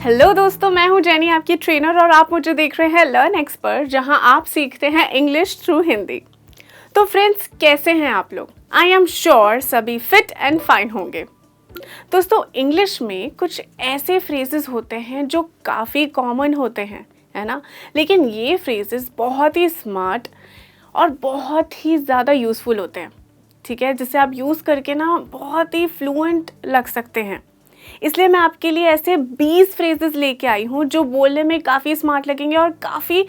Hello दोस्तों, मैं हूं जेनी, आपकी ट्रेनर, और आप मुझे देख रहे हैं लर्न एक्सपर्ट, जहां आप सीखते हैं इंग्लिश थ्रू हिंदी। तो फ्रेंड्स, कैसे हैं आप लोग? आई एम श्योर सभी फिट एंड फाइन होंगे। दोस्तों, इंग्लिश में कुछ ऐसे फ्रेजेस होते हैं जो काफ़ी कॉमन होते हैं, है ना? लेकिन ये फ्रेजेस बहुत ही स्मार्ट और बहुत ही ज़्यादा यूज़फुल होते हैं, ठीक है? जिसे आप यूज़ करके ना बहुत ही फ्लुएंट लग सकते हैं। इसलिए मैं आपके लिए ऐसे 20 फ्रेजेस लेके आई हूँ जो बोलने में काफ़ी स्मार्ट लगेंगे और काफ़ी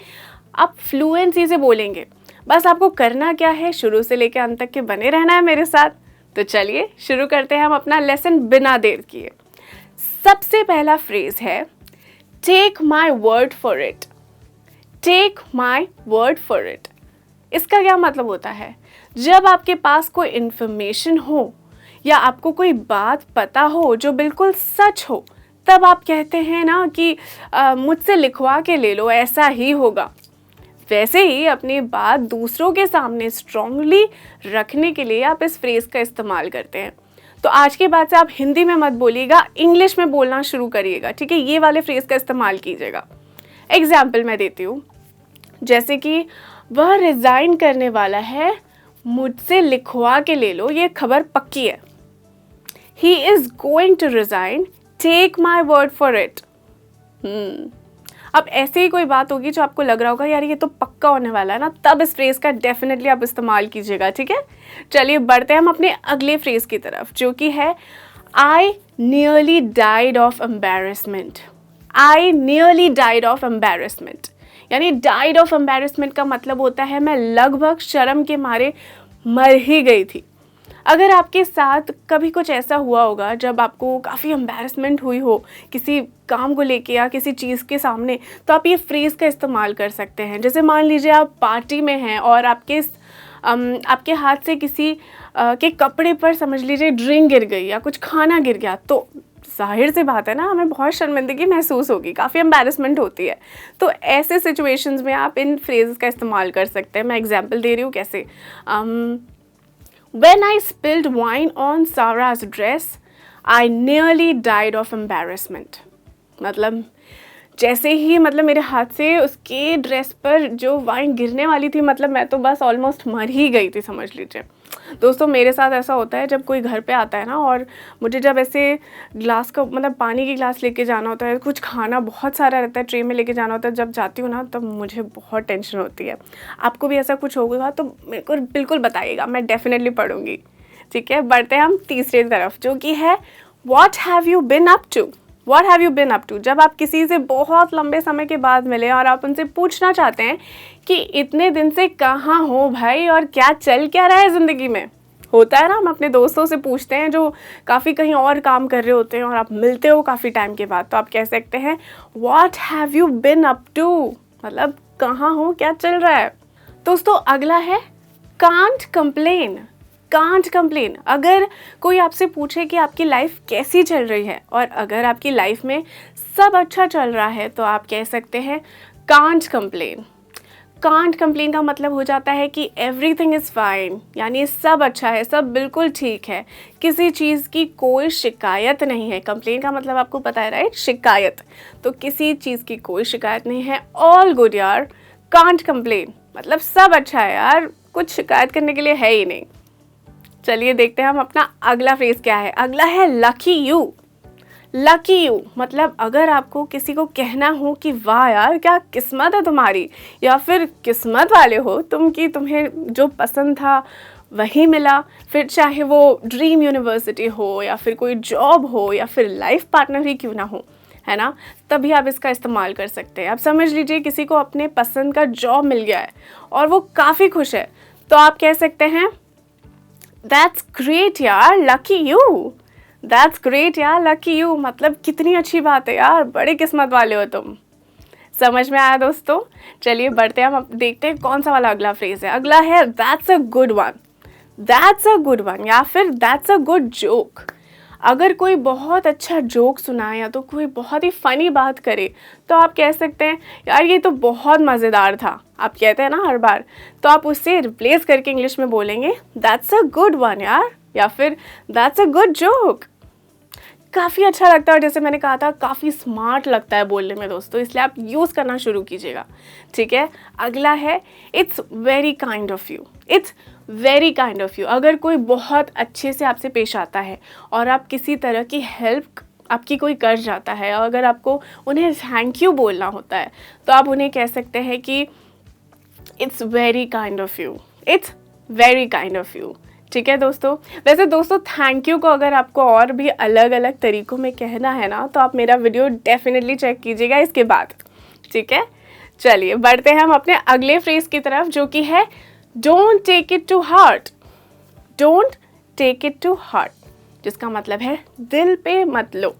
आप फ्लुएंसी से बोलेंगे। बस आपको करना क्या है, शुरू से लेकर अंत तक के बने रहना है मेरे साथ। तो चलिए शुरू करते हैं हम अपना लेसन बिना देर किए। सबसे पहला फ्रेज है take my word for it. Take my word for it. इसका क्या मतलब होता है? जब आपके पास कोई इन्फॉर्मेशन हो या आपको कोई बात पता हो जो बिल्कुल सच हो, तब आप कहते हैं ना कि मुझसे लिखवा के ले लो, ऐसा ही होगा। वैसे ही अपनी बात दूसरों के सामने स्ट्रांगली रखने के लिए आप इस फ्रेज़ का इस्तेमाल करते हैं। तो आज के बाद से आप हिंदी में मत बोलिएगा, इंग्लिश में बोलना शुरू करिएगा, ठीक है? ये वाले फ्रेज़ का इस्तेमाल कीजिएगा। एग्जाम्पल मैं देती हूँ, जैसे कि वह रिज़ाइन करने वाला है, मुझसे लिखवा के ले लो, ये खबर पक्की है। He is going to resign, take my word for it. अब ऐसे ही कोई बात होगी जो आपको लग रहा होगा यार ये तो पक्का होने वाला है ना, तब इस फ्रेज़ का डेफिनेटली आप इस्तेमाल कीजिएगा, ठीक है? चलिए बढ़ते हैं हम अपने अगले फ्रेज़ की तरफ, जो कि है I nearly died of embarrassment. I nearly died of embarrassment. यानी died of embarrassment का मतलब होता है मैं लगभग शर्म के मारे मर ही गई थी। अगर आपके साथ कभी कुछ ऐसा हुआ होगा जब आपको काफ़ी एम्बैरसमेंट हुई हो किसी काम को लेके या किसी चीज़ के सामने, तो आप ये फ्रेज़ का इस्तेमाल कर सकते हैं। जैसे मान लीजिए आप पार्टी में हैं और आपके हाथ से किसी के कपड़े पर समझ लीजिए ड्रिंक गिर गई या कुछ खाना गिर गया, तो जाहिर सी बात है ना, हमें बहुत शर्मिंदगी महसूस होगी, काफ़ी एम्बैरसमेंट होती है। तो ऐसे सिचुएशंस में आप इन फ्रेज़ का इस्तेमाल कर सकते हैं। मैं एग्जांपल दे रही हूँ कैसे। When I spilled wine on Sarah's dress, I nearly died of embarrassment. मतलब जैसे ही मेरे हाथ से उसके ड्रेस पर जो वाइन गिरने वाली थी, मतलब मैं तो बस ऑलमोस्ट मर ही गई थी, समझ लीजिए। दोस्तों, मेरे साथ ऐसा होता है जब कोई घर पे आता है ना, और मुझे जब ऐसे ग्लास का पानी की ग्लास लेके जाना होता है, कुछ खाना बहुत सारा रहता है ट्रे में लेके जाना होता है, जब जाती हूँ ना तब मुझे बहुत टेंशन होती है। आपको भी ऐसा कुछ होगा तो मेरे को बिल्कुल बताइएगा, मैं डेफिनेटली पढ़ूँगी, ठीक है? बढ़ते हैं हम तीसरे तरफ, जो कि है what have you been up to. What have you been up to. जब आप किसी से बहुत लंबे समय के बाद मिले और आप उनसे पूछना चाहते हैं कि इतने दिन से कहाँ हो भाई और क्या चल क्या रहा है ज़िंदगी में। होता है ना, हम अपने दोस्तों से पूछते हैं जो काफ़ी कहीं और काम कर रहे होते हैं और आप मिलते हो काफ़ी टाइम के बाद, तो आप कह सकते हैं what have you been up to, मतलब कहाँ हो, क्या चल रहा है। दोस्तों, अगला है कांट कंप्लेन। Can't complain. अगर कोई आपसे पूछे कि आपकी लाइफ कैसी चल रही है और अगर आपकी लाइफ में सब अच्छा चल रहा है, तो आप कह सकते हैं कांट कंप्लेन। कांट कंप्लेन का मतलब हो जाता है कि एवरीथिंग इज़ फाइन, यानी सब अच्छा है, सब बिल्कुल ठीक है, किसी चीज़ की कोई शिकायत नहीं है। कंप्लेन का मतलब आपको पता है, राइट? शिकायत। तो किसी चीज़ की कोई शिकायत नहीं है, ऑल गुड यार, कांट कंप्लेन मतलब सब अच्छा है यार, कुछ शिकायत करने के लिए है ही नहीं। चलिए देखते हैं हम अपना अगला फ्रेज क्या है। अगला है लकी यू। लकी यू मतलब अगर आपको किसी को कहना हो कि वाह यार क्या किस्मत है तुम्हारी, या फिर किस्मत वाले हो तुम कि तुम्हें जो पसंद था वही मिला, फिर चाहे वो ड्रीम यूनिवर्सिटी हो या फिर कोई जॉब हो या फिर लाइफ पार्टनर ही क्यों ना हो, है ना, तभी आप इसका इस्तेमाल कर सकते हैं। आप समझ लीजिए किसी को अपने पसंद का जॉब मिल गया है और वो काफ़ी खुश है, तो आप कह सकते हैं दैट्स ग्रेट यार, लकी यू। दैट्स ग्रेट यार, लकी यू मतलब कितनी अच्छी बात है यार, बड़े किस्मत वाले हो तुम। समझ में आया दोस्तों? चलिए बढ़ते हैं, हम देखते हैं कौन सा वाला अगला फ्रेज है। अगला है that's a good one. That's a good one या फिर दैट्स अ गुड जोक। अगर कोई बहुत अच्छा जोक सुनाए या तो कोई बहुत ही फ़नी बात करे, तो आप कह सकते हैं यार ये तो बहुत मज़ेदार था। आप कहते हैं ना हर बार, तो आप उससे रिप्लेस करके इंग्लिश में बोलेंगे दैट्स अ गुड वन यार, या फिर दैट्स अ गुड जोक। काफ़ी अच्छा लगता है और जैसे मैंने कहा था काफ़ी स्मार्ट लगता है बोलने में दोस्तों, इसलिए आप यूज़ करना शुरू कीजिएगा, ठीक है। अगला है it's very kind of you. It's very kind of you. अगर कोई बहुत अच्छे से आपसे पेश आता है और आप किसी तरह की हेल्प आपकी कोई कर जाता है और अगर आपको उन्हें थैंक यू बोलना होता है तो आप उन्हें कह सकते हैं कि it's very kind of you. It's very kind of you, ठीक है दोस्तों। वैसे दोस्तों थैंक यू को अगर आपको और भी अलग अलग तरीक़ों में कहना है ना तो आप मेरा वीडियो डेफिनेटली चेक कीजिएगा इसके बाद, ठीक है। चलिए बढ़ते हैं हम अपने अगले फ्रेज़ की तरफ जो कि है don't take it to heart. Don't take it to heart जिसका मतलब है दिल पे मत लो।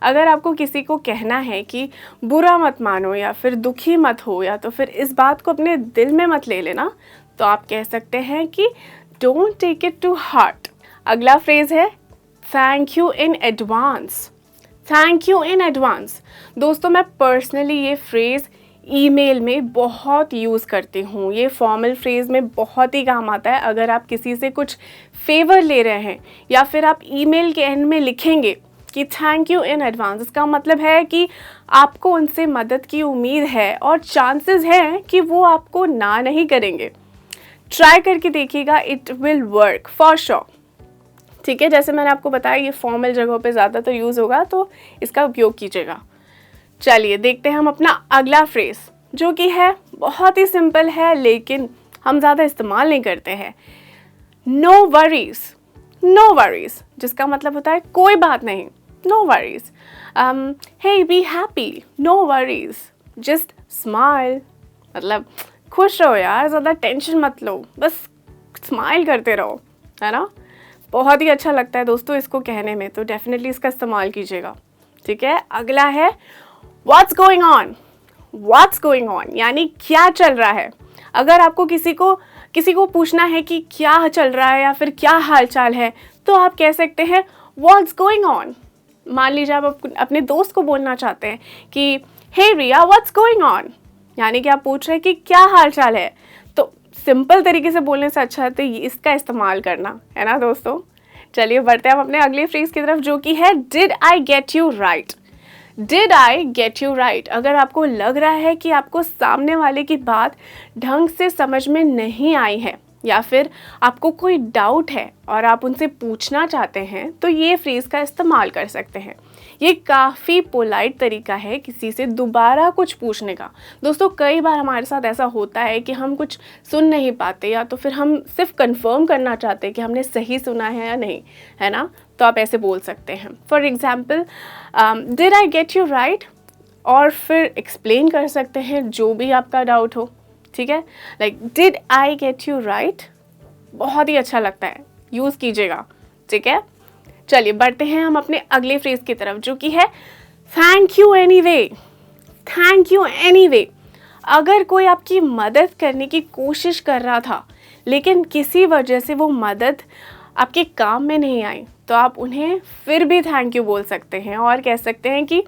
अगर आपको किसी को कहना है कि बुरा मत मानो या फिर दुखी मत हो या तो फिर इस बात को अपने दिल में मत ले लेना तो आप कह सकते हैं कि don't take it to heart. अगला फ्रेज़ है thank you in advance. Thank you in advance. दोस्तों मैं पर्सनली ये फ्रेज़ ईमेल में बहुत यूज़ करती हूँ। ये फॉर्मल फ्रेज़ में बहुत ही काम आता है। अगर आप किसी से कुछ फेवर ले रहे हैं या फिर आप ईमेल के एंड में लिखेंगे कि थैंक यू इन एडवांस, इसका मतलब है कि आपको उनसे मदद की उम्मीद है और चांसेस हैं कि वो आपको ना नहीं करेंगे। ट्राई करके देखिएगा, it will work for sure, ठीक है। जैसे मैंने आपको बताया ये फॉर्मल जगहों पे ज़्यादातर यूज़ होगा तो इसका उपयोग कीजिएगा। चलिए देखते हैं हम अपना अगला फ्रेज़ जो कि है बहुत ही सिंपल है लेकिन हम ज़्यादा इस्तेमाल नहीं करते हैं। No worries. नो वरीज़ जिसका मतलब होता है कोई बात नहीं, no worries. Hey be happy, no worries, just smile. मतलब खुश रहो यार, ज़्यादा टेंशन मत लो, बस स्माइल करते रहो, है ना। बहुत ही अच्छा लगता है दोस्तों इसको कहने में, तो डेफिनेटली इसका इस्तेमाल कीजिएगा, ठीक है। अगला है what's going on. What's going on यानी क्या चल रहा है। अगर आपको किसी को पूछना है कि क्या चल रहा है या फिर क्या हाल चाल है तो आप कह सकते हैं व्हाट्स गोइंग ऑन। मान लीजिए आप अपने दोस्त को बोलना चाहते हैं कि हे रिया व्हाट्स गोइंग ऑन, यानी कि आप पूछ रहे हैं कि क्या हाल चाल है। तो सिंपल तरीके से बोलने से अच्छा है तो इसका इस्तेमाल करना, है ना दोस्तों। चलिए बढ़ते हैं हम अपने अगले फ्रेज़ की तरफ जो कि है did I get you right. Did I get you right. अगर आपको लग रहा है कि आपको सामने वाले की बात ढंग से समझ में नहीं आई है या फिर आपको कोई डाउट है और आप उनसे पूछना चाहते हैं तो ये फ्रेज़ का इस्तेमाल कर सकते हैं। ये काफ़ी पोलाइट तरीका है किसी से दोबारा कुछ पूछने का। दोस्तों कई बार हमारे साथ ऐसा होता है कि हम कुछ सुन नहीं पाते या तो फिर हम सिर्फ कंफर्म करना चाहते हैं कि हमने सही सुना है या नहीं, है ना। तो आप ऐसे बोल सकते हैं, for example did I get you right, और फिर एक्सप्लेन कर सकते हैं जो भी आपका डाउट हो, ठीक है। Like did I get you right, बहुत ही अच्छा लगता है, यूज़ कीजिएगा, ठीक है। चलिए बढ़ते हैं हम अपने अगले फ्रेज़ की तरफ जो कि है thank you anyway. Thank you anyway. अगर कोई आपकी मदद करने की कोशिश कर रहा था लेकिन किसी वजह से वो मदद आपके काम में नहीं आई तो आप उन्हें फिर भी थैंक यू बोल सकते हैं और कह सकते हैं कि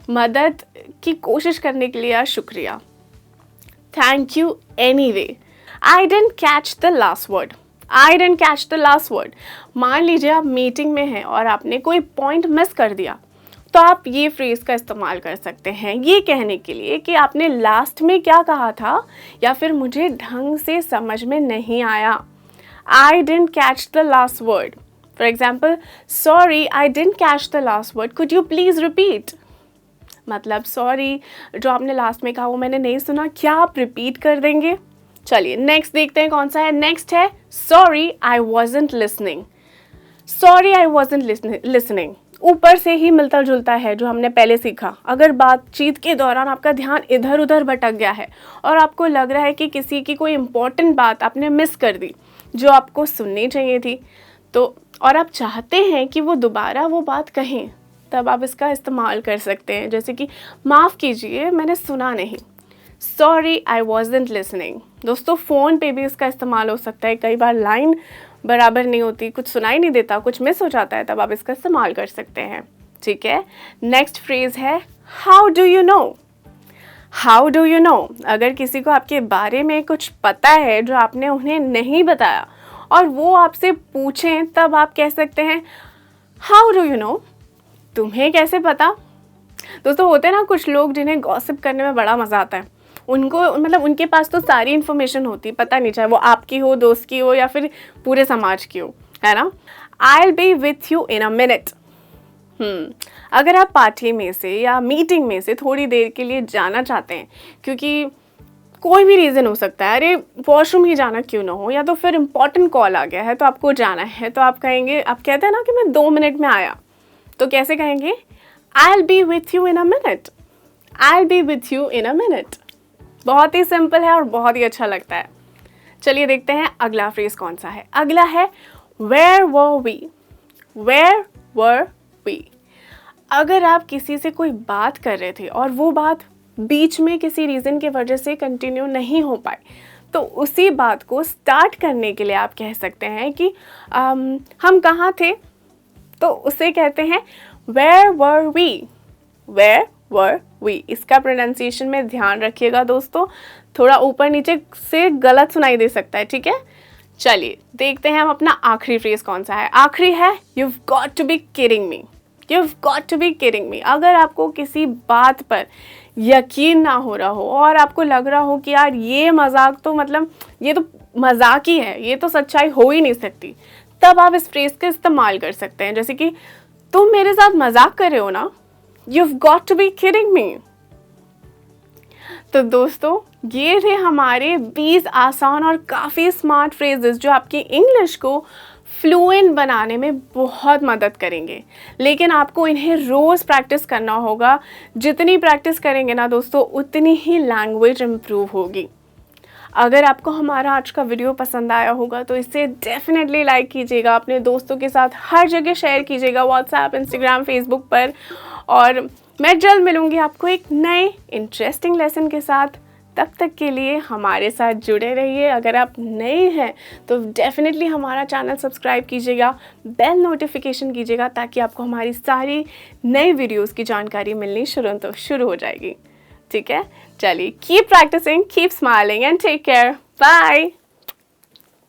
मदद की कोशिश करने के लिए शुक्रिया। Thank you anyway. I didn't catch the last word. I didn't catch the last word. मान लीजिए आप मीटिंग में हैं और आपने कोई पॉइंट मिस कर दिया तो आप ये फ्रेज़ का इस्तेमाल कर सकते हैं ये कहने के लिए कि आपने लास्ट में क्या कहा था या फिर मुझे ढंग से समझ में नहीं आया। I didn't catch the last word. For example sorry I didn't catch the last word, could you please repeat. मतलब सॉरी जो आपने लास्ट में कहा वो मैंने नहीं सुना, क्या आप रिपीट कर देंगे। चलिए नेक्स्ट देखते हैं कौन सा है। नेक्स्ट है sorry I wasn't listening. Sorry I wasn't listening ऊपर से ही मिलता जुलता है जो हमने पहले सीखा। अगर बातचीत के दौरान आपका ध्यान इधर उधर भटक गया है और आपको लग रहा है कि किसी की कोई इम्पोर्टेंट बात आपने मिस कर दी जो आपको सुननी चाहिए थी तो और आप चाहते हैं कि वो दोबारा वो बात कहें, तब आप इसका इस्तेमाल कर सकते हैं। जैसे कि माफ़ कीजिए मैंने सुना नहीं, सॉरी आई वॉजंट लिसनिंग। दोस्तों फ़ोन पे भी इसका इस्तेमाल हो सकता है। कई बार लाइन बराबर नहीं होती, कुछ सुनाई नहीं देता, कुछ मिस हो जाता है, तब आप इसका इस्तेमाल कर सकते हैं, ठीक है। नेक्स्ट फ्रेज़ है how do you know. How do you know. अगर किसी को आपके बारे में कुछ पता है जो आपने उन्हें नहीं बताया और वो आपसे पूछें तब आप कह सकते हैं हाउ डू यू नो। तुम्हें कैसे पता? दोस्तों होते हैं ना कुछ लोग जिन्हें गॉसिप करने में बड़ा मज़ा आता है। उनको मतलब उनके पास तो सारी इन्फॉर्मेशन होती है, पता नहीं चाहे वो आपकी हो, दोस्त की हो या फिर पूरे समाज की हो, है ना। I will be with you in a minute. अगर आप पार्टी में से या मीटिंग में से थोड़ी देर के लिए जाना चाहते हैं, क्योंकि कोई भी रीज़न हो सकता है, अरे वॉशरूम ही जाना क्यों ना हो, या तो फिर इम्पॉर्टेंट कॉल आ गया है तो आपको जाना है, तो आप कहेंगे, आप कहते हैं ना कि मैं 2 मिनट में आया, तो कैसे कहेंगे? I will be with you in a minute. I will be with you in a minute. बहुत ही सिंपल है और बहुत ही अच्छा लगता है। चलिए देखते हैं अगला फ्रेज कौन सा है। अगला है where were we. Where were we. अगर आप किसी से कोई बात कर रहे थे और वो बात बीच में किसी रीज़न की वजह से कंटिन्यू नहीं हो पाई, तो उसी बात को स्टार्ट करने के लिए आप कह सकते हैं कि हम कहाँ थे, तो उसे कहते हैं where were we. Where were we. इसका प्रोनाउंसिएशन में ध्यान रखिएगा दोस्तों, थोड़ा ऊपर नीचे से गलत सुनाई दे सकता है, ठीक है। चलिए देखते हैं हम अपना आखिरी फ्रेज कौन सा है। आखिरी है you've got to be kidding me। you've got to be kidding me। अगर आपको किसी बात पर यकीन ना हो रहा हो और आपको लग रहा हो कि यार ये मजाक तो मतलब ये तो मजाक ही है, ये तो सच्चाई हो ही नहीं सकती, तब आप इस फ्रेज का इस्तेमाल कर सकते हैं। जैसे कि तुम मेरे साथ मजाक कर रहे हो ना, you've got to be kidding me। तो दोस्तों ये थे हमारे 20 आसान और काफ़ी स्मार्ट फ्रेजेस जो आपकी इंग्लिश को फ्लुएंट बनाने में बहुत मदद करेंगे। लेकिन आपको इन्हें रोज़ प्रैक्टिस करना होगा। जितनी प्रैक्टिस करेंगे ना दोस्तों, उतनी ही लैंग्वेज इम्प्रूव होगी। अगर आपको हमारा आज का वीडियो पसंद आया होगा तो इसे डेफिनेटली लाइक कीजिएगा, अपने दोस्तों के साथ हर जगह शेयर कीजिएगा, व्हाट्सएप, इंस्टाग्राम, फेसबुक पर। और मैं जल्द मिलूँगी आपको एक नए इंटरेस्टिंग लेसन के साथ। तब तक के लिए हमारे साथ जुड़े रहिए। अगर आप नए हैं तो डेफिनेटली हमारा चैनल सब्सक्राइब कीजिएगा, बेल नोटिफिकेशन कीजिएगा, ताकि आपको हमारी सारी नई वीडियोस की जानकारी मिलनी शुरू हो जाएगी। ठीक है, चलिए keep practising, keep smiling and take care. Bye.